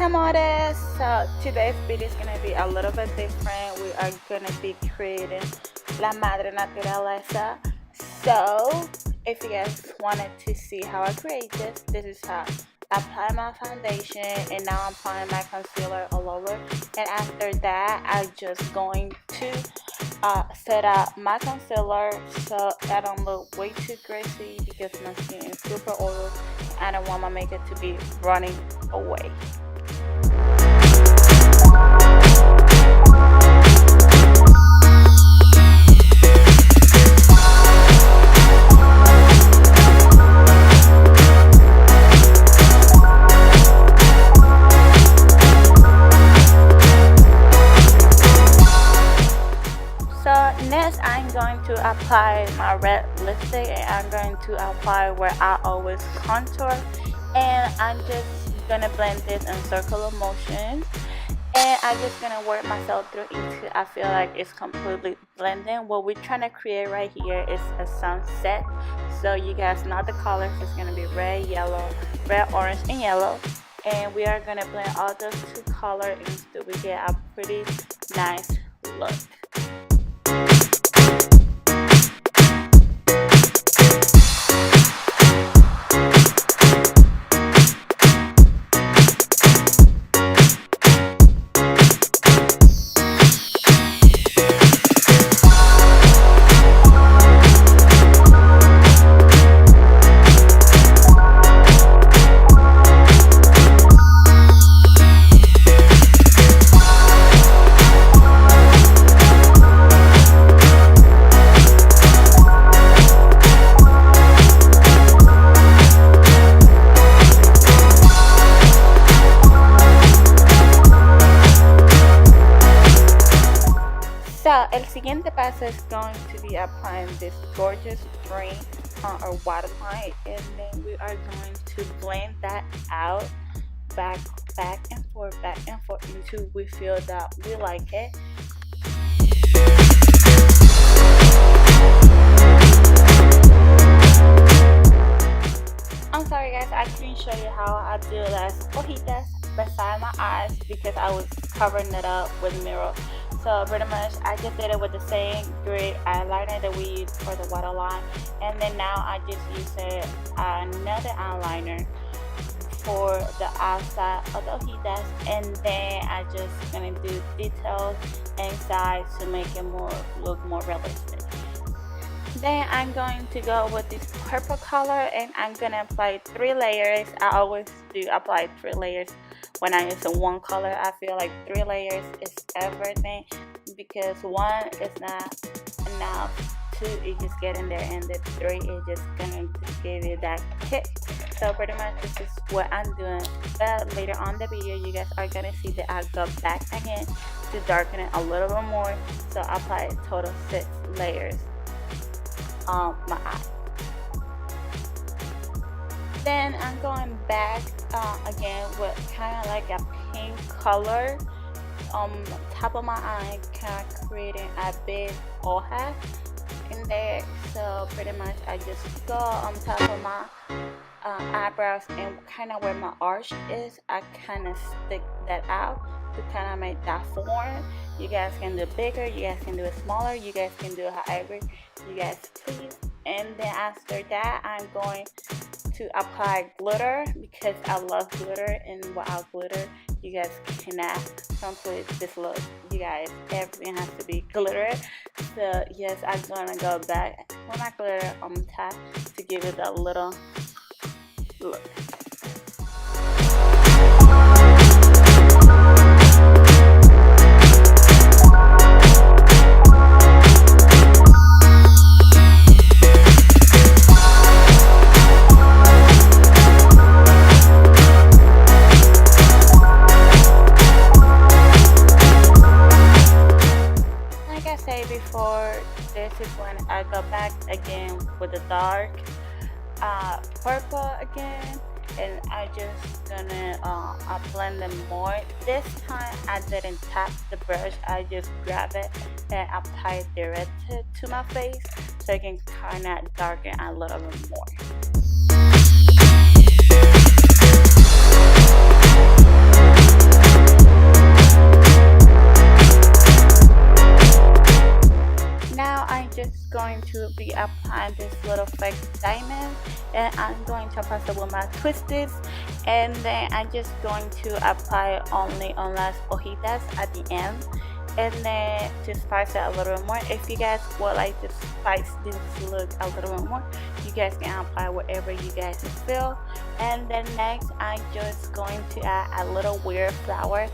amores, so today's video is gonna be a little bit different. We are gonna be creating La Madre Naturaleza. So if you guys wanted to see how I create this is how I apply my foundation, and now I'm applying my concealer all over, and after that I'm just going to set up my concealer so I don't look way too greasy because my skin is super oily. I don't want my makeup to be running away. Next, I'm going to apply my red lipstick, and I'm going to apply where I always contour, and I'm just gonna blend this in circular motion, and I'm just gonna work myself through until I feel like it's completely blending. What we're trying to create right here is a sunset, so you guys know the colors. It's gonna be red, yellow, red, orange, and yellow, and we are gonna blend all those two colors until we get a pretty nice look. El siguiente paso is going to be applying this gorgeous green on our waterline, and then we are going to blend that out back and forth until we feel that we like it. I'm sorry guys, I couldn't show you how I do las hojitas beside my eyes because I was covering it up with mirror. So pretty much I just did it with the same grid eyeliner that we used for the waterline, and then now I just use another eyeliner for the outside of the hojitas, and then I just gonna do details inside to make it look more realistic. Then I'm going to go with this purple color, and I'm gonna apply 3 layers. I always do apply 3 layers when I use one color. I feel like 3 layers is everything because 1 is not enough, 2 is just getting there, and the 3 is just gonna give you that kick. So pretty much this is what I'm doing, but later on the video you guys are gonna see that I go back again to darken it a little bit more, so I apply a total 6 layers on my eye. Then I'm going back again with kind of like a pink color on top of my eye, kind of creating a big hoja in there. So pretty much I just go on top of my eyebrows, and kind of where my arch is, I kind of stick that out to kind of make that form. You guys can do bigger, you guys can do it smaller, you guys can do it however you guys please. And then after that I'm going to apply glitter because I love glitter, and without glitter you guys cannot complete this look. You guys, everything has to be glitter. So yes, I'm gonna go back with my glitter on top to give it a little look. Before, this is when I go back again with the dark purple again, and I just gonna blend them more. This time I didn't tap the brush, I just grab it and apply it directly to my face so I can kind of darken a little bit more. perfect diamond, and I'm going to press it with my twisties, and then I'm just going to apply only on las hojitas at the end, and then to spice it a little bit more. If you guys would like to spice this look a little bit more, you guys can apply whatever you guys feel. And then next, I'm just going to add a little weird flower.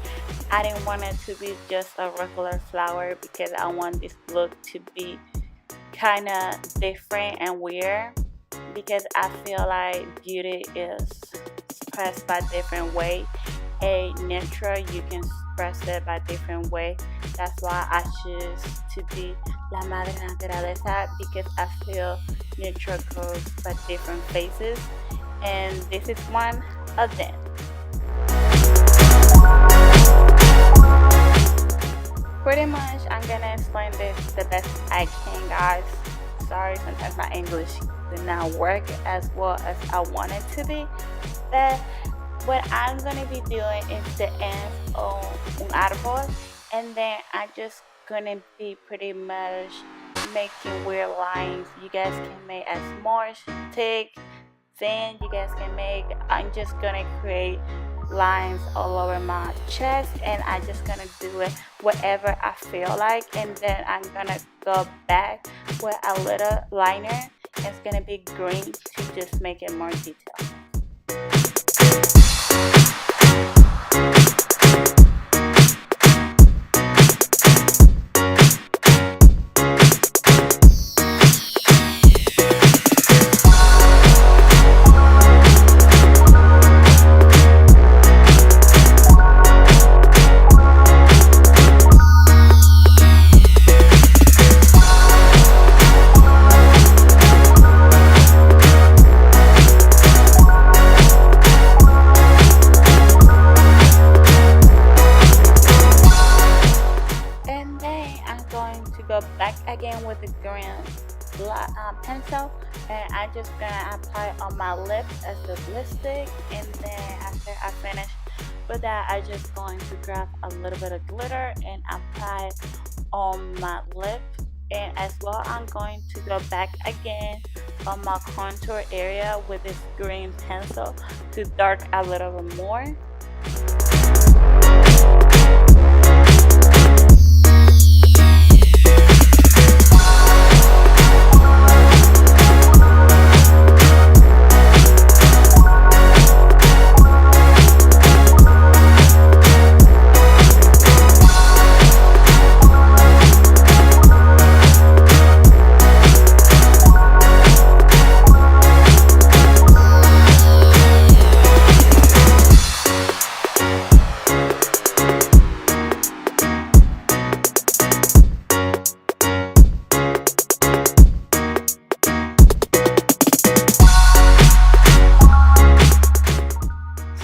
I didn't want it to be just a regular flower because I want this look to be kind of different and weird, because I feel like beauty is expressed by different way. A neutral, you can express it by different way. That's why I choose to be la madre naturaleza, because I feel neutral goes by different faces, and this is one of them. Pretty much I'm gonna explain this the best I can, guys. Sorry, sometimes my English did not work as well as I want it to be, but what I'm gonna be doing is the ends on un árbol, and then I'm just gonna be pretty much making weird lines. You guys can make as more thick, thin, you guys can make. I'm just gonna create lines all over my chest, and I'm just gonna do it whatever I feel like, and then I'm gonna go back with a little liner. It's gonna be green to just make it more detailed. Go back again with the green pencil, and I'm just gonna apply on my lips as the lipstick, and then after I finish with that, I'm just going to grab a little bit of glitter and apply on my lip, and as well I'm going to go back again on my contour area with this green pencil to dark a little bit more.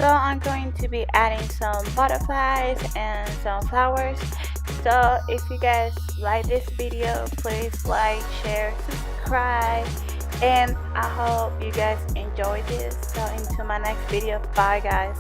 I'm going to be adding some butterflies and some flowers. So if you guys like this video, please like, share, subscribe, and I hope you guys enjoy this. So into my next video. Bye guys.